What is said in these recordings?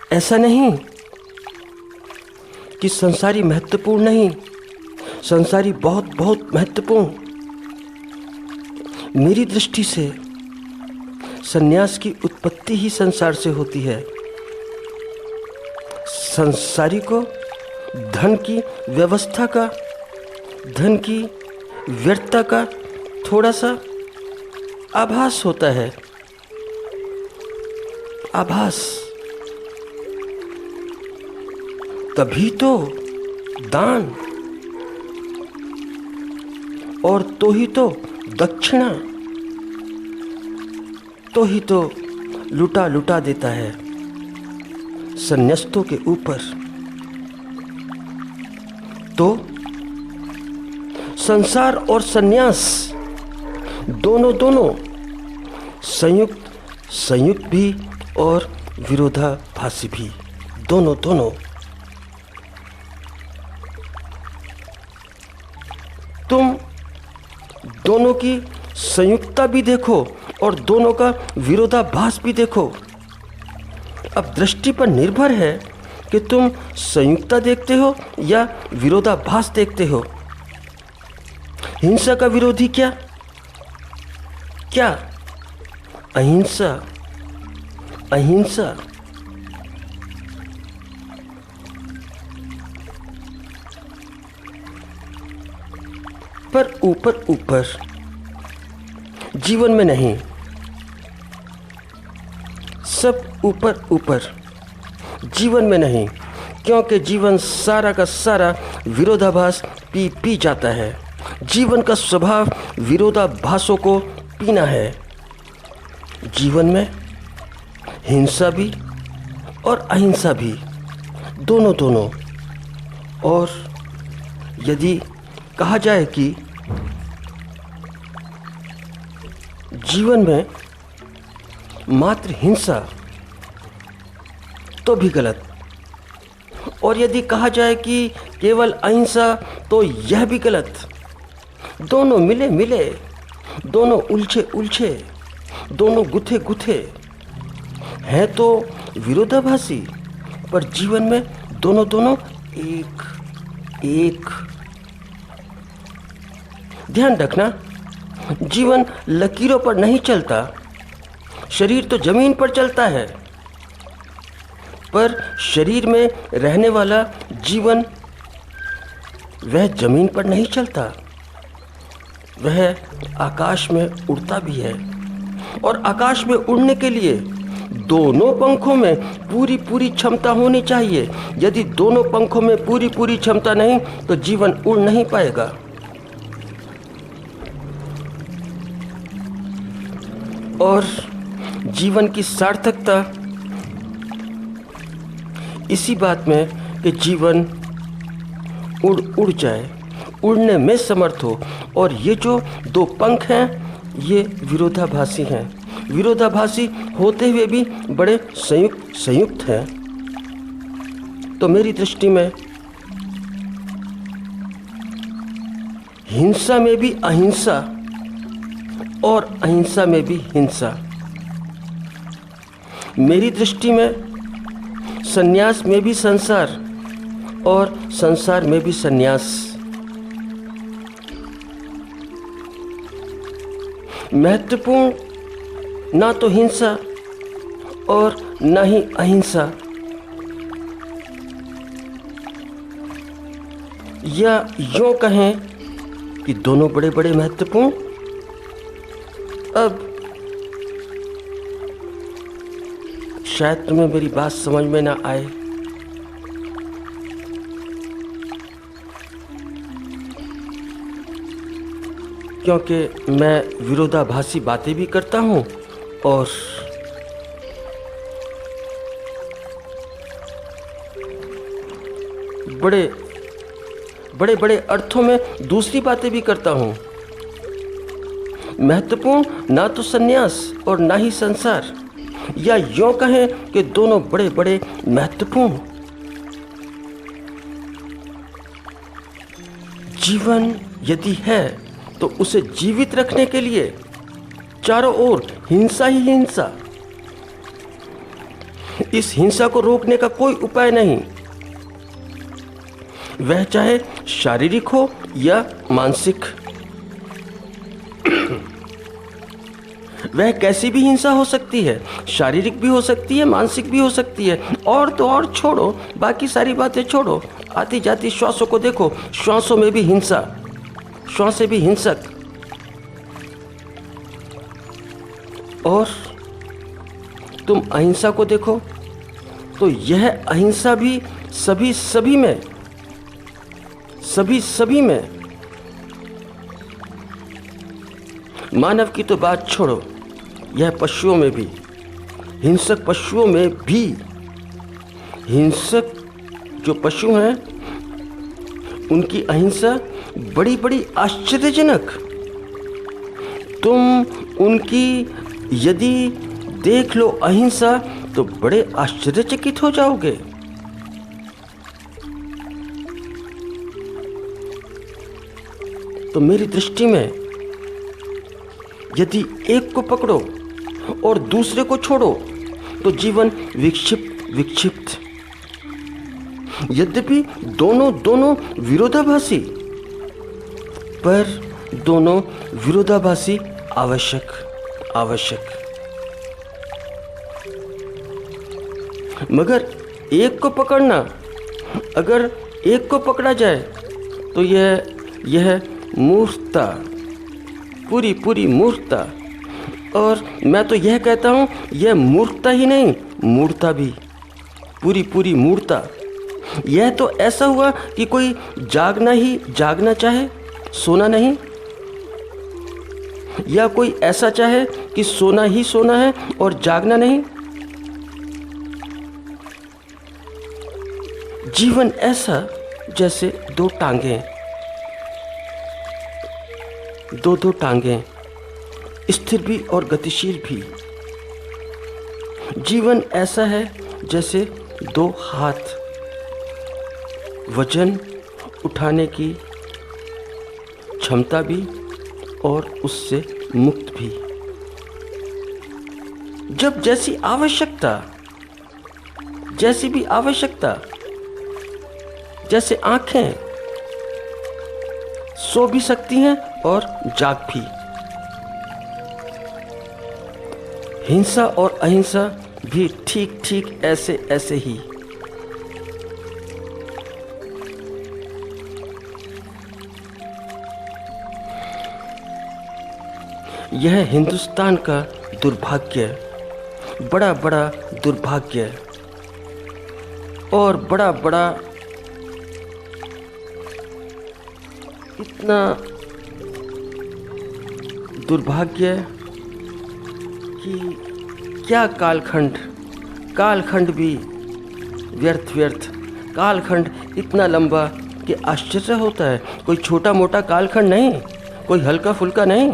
ऐसा नहीं कि संसारी महत्वपूर्ण नहीं, संसारी बहुत बहुत महत्वपूर्ण। मेरी दृष्टि से संन्यास की उत्पत्ति ही संसार से होती है। संसारी को धन की व्यवस्था का, धन की व्यर्थता का थोड़ा सा आभास होता है। आभास, तभी तो दान, और तो ही तो दक्षिणा, तो ही तो लुटा लुटा देता है संन्यास्तों के ऊपर। तो संसार और संन्यास दोनों संयुक्त भी और विरोधाभासी भी, दोनों। तुम दोनों की संयुक्तता भी देखो और दोनों का विरोधाभास भी देखो। अब दृष्टि पर निर्भर है कि तुम संयुक्तता देखते हो या विरोधाभास देखते हो। हिंसा का विरोधी क्या? अहिंसा। पर ऊपर जीवन में नहीं, सब ऊपर जीवन में नहीं, क्योंकि जीवन सारा का सारा विरोधाभास पी जाता है। जीवन का स्वभाव विरोधाभासों को पीना है। जीवन में हिंसा भी और अहिंसा भी, दोनों। और यदि कहा जाए कि जीवन में मात्र हिंसा, तो भी गलत। और यदि कहा जाए कि केवल अहिंसा, तो यह भी गलत। दोनों मिले, दोनों उलझे, दोनों गुथे हैं तो विरोधाभासी, पर जीवन में दोनों एक। ध्यान रखना, जीवन लकीरों पर नहीं चलता। शरीर तो जमीन पर चलता है, पर शरीर में रहने वाला जीवन वह जमीन पर नहीं चलता, वह आकाश में उड़ता भी है। और आकाश में उड़ने के लिए दोनों पंखों में पूरी क्षमता होनी चाहिए। यदि दोनों पंखों में पूरी क्षमता नहीं, तो जीवन उड़ नहीं पाएगा। और जीवन की सार्थकता इसी बात में कि जीवन उड़ जाए, उड़ने में समर्थ हो। और ये जो दो पंख हैं, ये विरोधाभासी हैं। विरोधाभासी होते हुए भी बड़े संयुक्त हैं। तो मेरी दृष्टि में हिंसा में भी अहिंसा और अहिंसा में भी हिंसा। मेरी दृष्टि में संन्यास में भी संसार और संसार में भी संन्यास। महत्वपूर्ण ना तो हिंसा और ना ही अहिंसा, या यूं कहें कि दोनों बड़े महत्वपूर्ण। अब शायद तुम्हें मेरी बात समझ में ना आए, क्योंकि मैं विरोधाभासी बातें भी करता हूँ और बड़े अर्थों में दूसरी बातें भी करता हूँ। महत्वपूर्ण ना तो संन्यास और ना ही संसार, या यूं कहें कि दोनों बड़े महत्वपूर्ण। जीवन यदि है तो उसे जीवित रखने के लिए चारों ओर हिंसा ही हिंसा। इस हिंसा को रोकने का कोई उपाय नहीं, वह चाहे शारीरिक हो या मानसिक। वह कैसी भी हिंसा हो सकती है, शारीरिक भी हो सकती है, मानसिक भी हो सकती है। और तो और छोड़ो, बाकी सारी बातें छोड़ो, आती जाती श्वासों को देखो, श्वासों में भी हिंसा, श्वासें भी हिंसक। और तुम अहिंसा को देखो तो यह अहिंसा भी सभी में। मानव की तो बात छोड़ो, यह पशुओं में भी, हिंसक पशुओं में भी, हिंसक जो पशु हैं उनकी अहिंसा बड़ी बड़ी आश्चर्यजनक। तुम उनकी यदि देख लो अहिंसा तो बड़े आश्चर्यचकित हो जाओगे। तो मेरी दृष्टि में यदि एक को पकड़ो और दूसरे को छोड़ो तो जीवन विक्षिप्त। यद्यपि दोनों विरोधाभासी, पर दोनों विरोधाभासी आवश्यक। मगर एक को पकड़ना, अगर एक को पकड़ा जाए तो यह मूर्खता, पूरी मूर्खता। और मैं तो यह कहता हूँ यह मूर्खता ही नहीं, मूर्खता भी, पूरी मूर्खता। यह तो ऐसा हुआ कि कोई जागना चाहे, सोना नहीं, या कोई ऐसा चाहे कि सोना ही सोना है और जागना नहीं। जीवन ऐसा जैसे दो टांगें, दो टांगें, स्थिर भी और गतिशील भी। जीवन ऐसा है जैसे दो हाथ, वजन उठाने की क्षमता भी और उससे मुक्त भी। जब जैसी भी आवश्यकता, जैसे आंखें सो भी सकती हैं और जाग भी। हिंसा और अहिंसा भी ठीक ऐसे ही। यह हिंदुस्तान का दुर्भाग्य, बड़ा दुर्भाग्य, और बड़ा इतना दुर्भाग्य कि क्या कालखंड भी व्यर्थ। कालखंड इतना लंबा कि आश्चर्य होता है। कोई छोटा मोटा कालखंड नहीं, कोई हल्का फुल्का नहीं,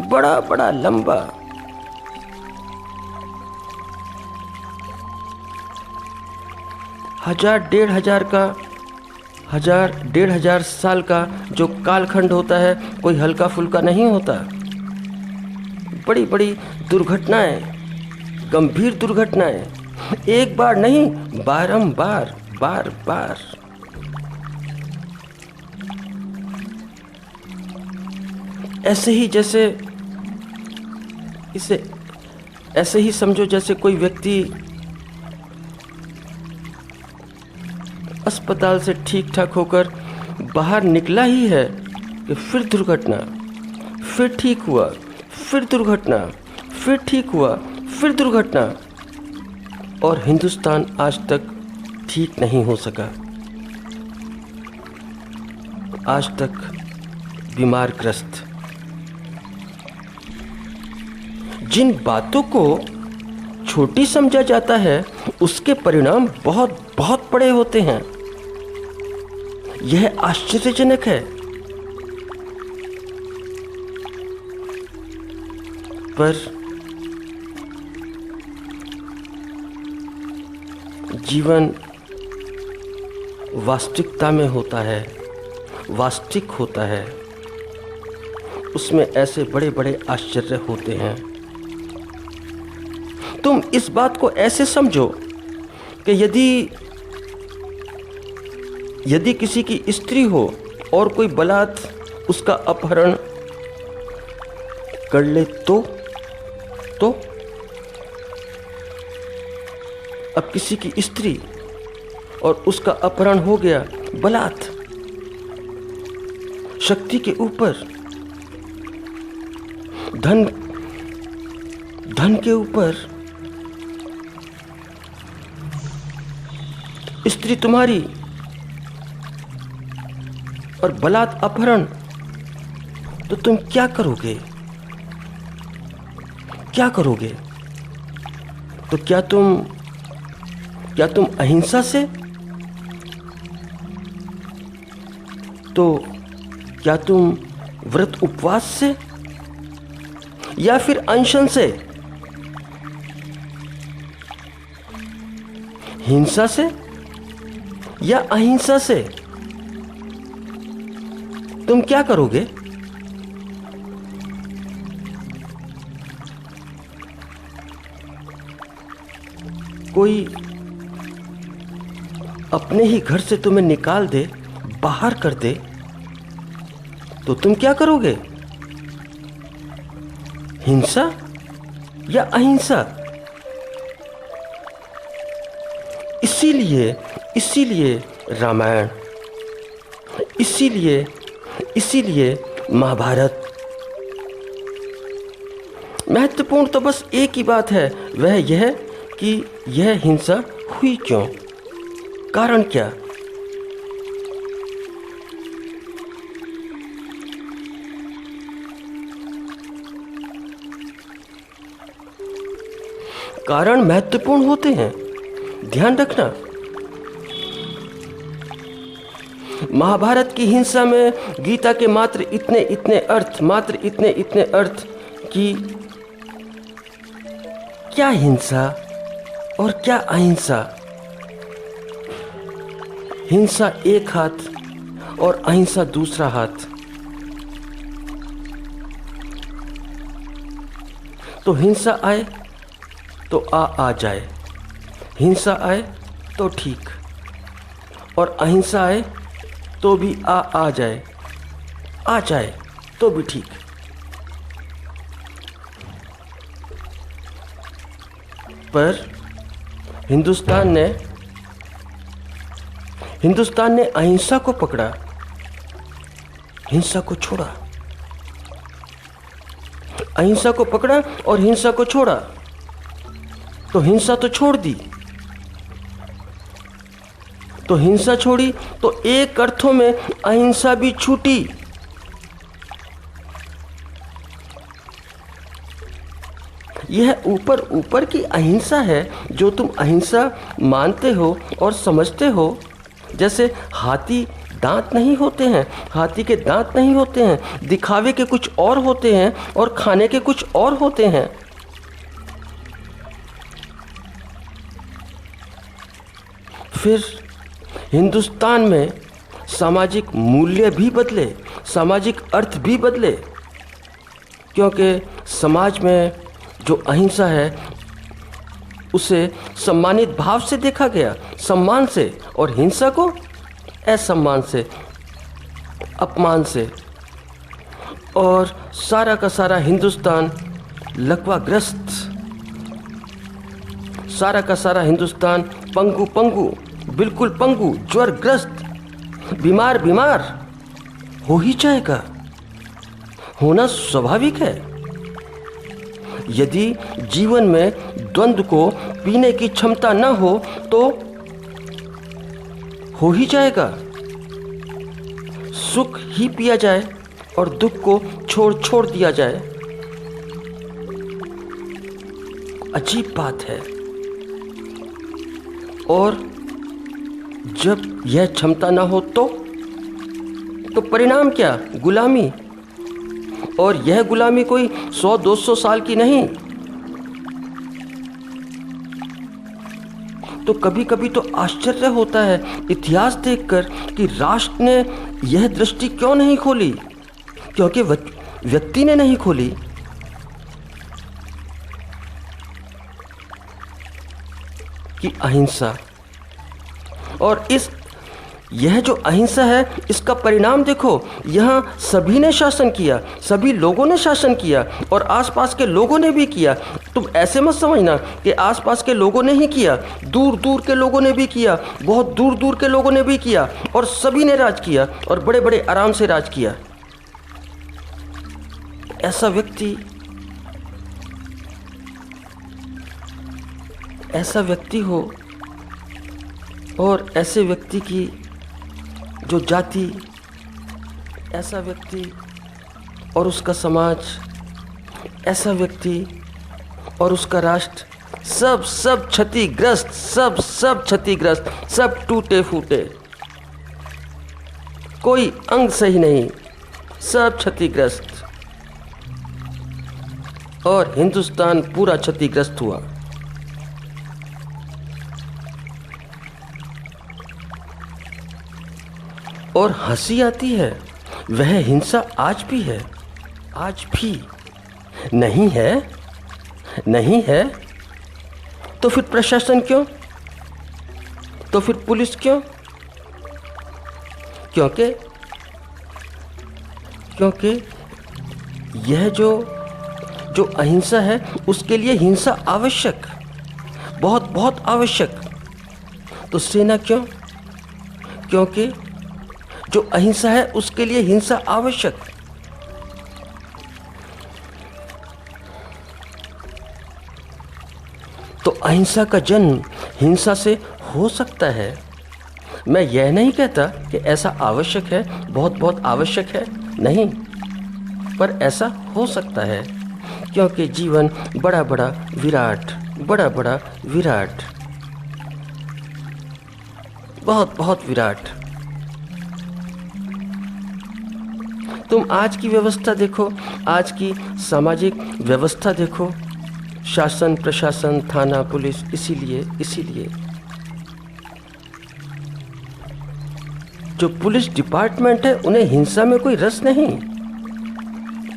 बड़ा लंबा। डेढ़ हजार साल का जो कालखंड होता है कोई हल्का फुल्का नहीं होता। बड़ी दुर्घटनाएं, गंभीर दुर्घटनाएं, एक बार नहीं, बारंबार, बार। ऐसे ही समझो जैसे कोई व्यक्ति अस्पताल से ठीक ठाक होकर बाहर निकला ही है कि फिर दुर्घटना, फिर ठीक हुआ, फिर दुर्घटना, फिर ठीक हुआ, फिर दुर्घटना। और हिंदुस्तान आज तक ठीक नहीं हो सका, आज तक बीमारग्रस्त। जिन बातों को छोटी समझा जाता है उसके परिणाम बहुत बड़े होते हैं। यह आश्चर्यजनक है। पर जीवन वास्तविकता में होता है, वास्तविक होता है, उसमें ऐसे बड़े आश्चर्य होते हैं। तुम इस बात को ऐसे समझो कि यदि किसी की स्त्री हो और कोई बलात् उसका अपहरण कर ले तो अब किसी की स्त्री और उसका अपहरण हो गया बलात्, शक्ति के ऊपर, धन के ऊपर, स्त्री तुम्हारी और बलात् अपहरण, तो तुम क्या करोगे? तो क्या तुम अहिंसा से, तो क्या तुम व्रत उपवास से, या फिर अनशन से, हिंसा से या अहिंसा से, तुम क्या करोगे? कोई अपने ही घर से तुम्हें निकाल दे, बाहर कर दे, तो तुम क्या करोगे? हिंसा या अहिंसा? इसीलिए रामायण, इसीलिए महाभारत। महत्वपूर्ण तो बस एक ही बात है, वह यह कि यह हिंसा हुई क्यों, कारण क्या? कारण महत्वपूर्ण होते हैं, ध्यान रखना। महाभारत की हिंसा में गीता के मात्र इतने इतने अर्थ कि क्या हिंसा और क्या अहिंसा। हिंसा एक हाथ और अहिंसा दूसरा हाथ। तो हिंसा आए तो आ जाए, हिंसा आए तो ठीक, और अहिंसा आए तो भी आ जाए तो भी ठीक। पर हिंदुस्तान ने अहिंसा को पकड़ा, हिंसा को छोड़ा। अहिंसा को पकड़ा और हिंसा को छोड़ा, तो हिंसा तो छोड़ दी। तो हिंसा छोड़ी तो एक अर्थों में अहिंसा भी छूटी। यह ऊपर की अहिंसा है जो तुम अहिंसा मानते हो और समझते हो। जैसे हाथी दांत नहीं होते हैं, हाथी के दांत नहीं होते हैं, दिखावे के कुछ और होते हैं और खाने के कुछ और होते हैं। फिर हिंदुस्तान में सामाजिक मूल्य भी बदले, सामाजिक अर्थ भी बदले, क्योंकि समाज में जो अहिंसा है उसे सम्मानित भाव से देखा गया, सम्मान से, और हिंसा को असम्मान से, अपमान से। और सारा का सारा हिंदुस्तान लकवाग्रस्त, सारा का सारा हिंदुस्तान पंगु, बिल्कुल पंगु, ज्वरग्रस्त, बीमार हो ही जाएगा। होना स्वाभाविक है। यदि जीवन में द्वंद्व को पीने की क्षमता न हो तो हो ही जाएगा। सुख ही पिया जाए और दुख को छोड़ दिया जाए। अजीब बात है। और जब यह क्षमता ना हो तो परिणाम क्या? गुलामी। और यह गुलामी कोई 100-200 साल की नहीं। तो कभी कभी तो आश्चर्य होता है इतिहास देखकर कि राष्ट्र ने यह दृष्टि क्यों नहीं खोली, क्योंकि व्यक्ति ने नहीं खोली। कि अहिंसा, और यह जो अहिंसा है इसका परिणाम देखो। यहाँ सभी ने शासन किया, सभी लोगों ने शासन किया और आसपास के लोगों ने भी किया। तुम ऐसे मत समझना कि आसपास के लोगों ने ही किया, दूर दूर के लोगों ने भी किया, बहुत दूर दूर के लोगों ने भी किया और सभी ने राज किया और बड़े बड़े आराम से राज किया। ऐसा व्यक्ति हो और ऐसे व्यक्ति की जो जाति, ऐसा व्यक्ति और उसका समाज, ऐसा व्यक्ति और उसका राष्ट्र सब क्षतिग्रस्त, सब क्षतिग्रस्त, सब टूटे फूटे, कोई अंग सही नहीं, सब क्षतिग्रस्त, और हिंदुस्तान पूरा क्षतिग्रस्त हुआ। और हंसी आती है, वह हिंसा आज भी है, आज भी नहीं है। तो फिर प्रशासन क्यों, तो फिर पुलिस क्यों? क्योंकि यह जो अहिंसा है उसके लिए हिंसा आवश्यक, बहुत बहुत आवश्यक। तो सेना क्यों? क्योंकि जो अहिंसा है उसके लिए हिंसा आवश्यक। तो अहिंसा का जन्म हिंसा से हो सकता है। मैं यह नहीं कहता कि ऐसा आवश्यक है, बहुत बहुत आवश्यक है, नहीं, पर ऐसा हो सकता है क्योंकि जीवन बड़ा बड़ा विराट, बहुत बहुत विराट। तुम आज की व्यवस्था देखो, आज की सामाजिक व्यवस्था देखो, शासन प्रशासन थाना पुलिस, इसीलिए जो पुलिस डिपार्टमेंट है उन्हें हिंसा में कोई रस नहीं,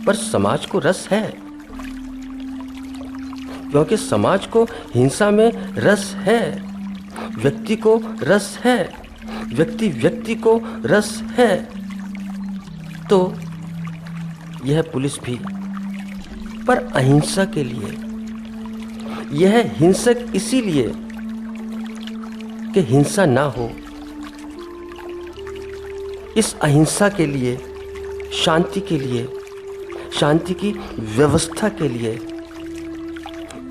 पर समाज को रस है, क्योंकि समाज को हिंसा में रस है, व्यक्ति को रस है, व्यक्ति को रस है। तो यह पुलिस भी, पर अहिंसा के लिए। यह हिंसक इसीलिए कि हिंसा ना हो, इस अहिंसा के लिए, शांति के लिए, शांति की व्यवस्था के लिए।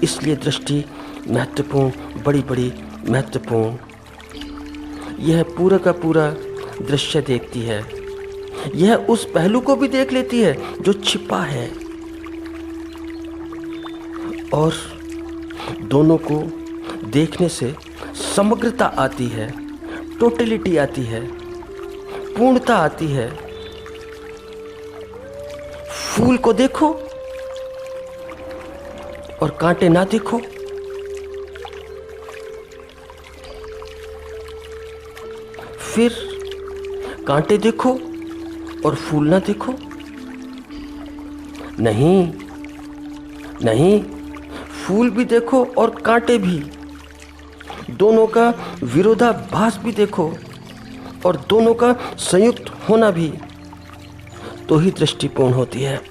इसलिए दृष्टि महत्वपूर्ण, बड़ी महत्वपूर्ण। यह पूरा का पूरा दृश्य देखती है, यह उस पहलू को भी देख लेती है जो छिपा है, और दोनों को देखने से समग्रता आती है, टोटलिटी आती है, पूर्णता आती है। फूल को देखो और कांटे ना देखो, फिर कांटे देखो और फूल ना देखो, नहीं, फूल भी देखो और कांटे भी, दोनों का विरोधाभास भी देखो और दोनों का संयुक्त होना भी, तो ही दृष्टिपूर्ण होती है।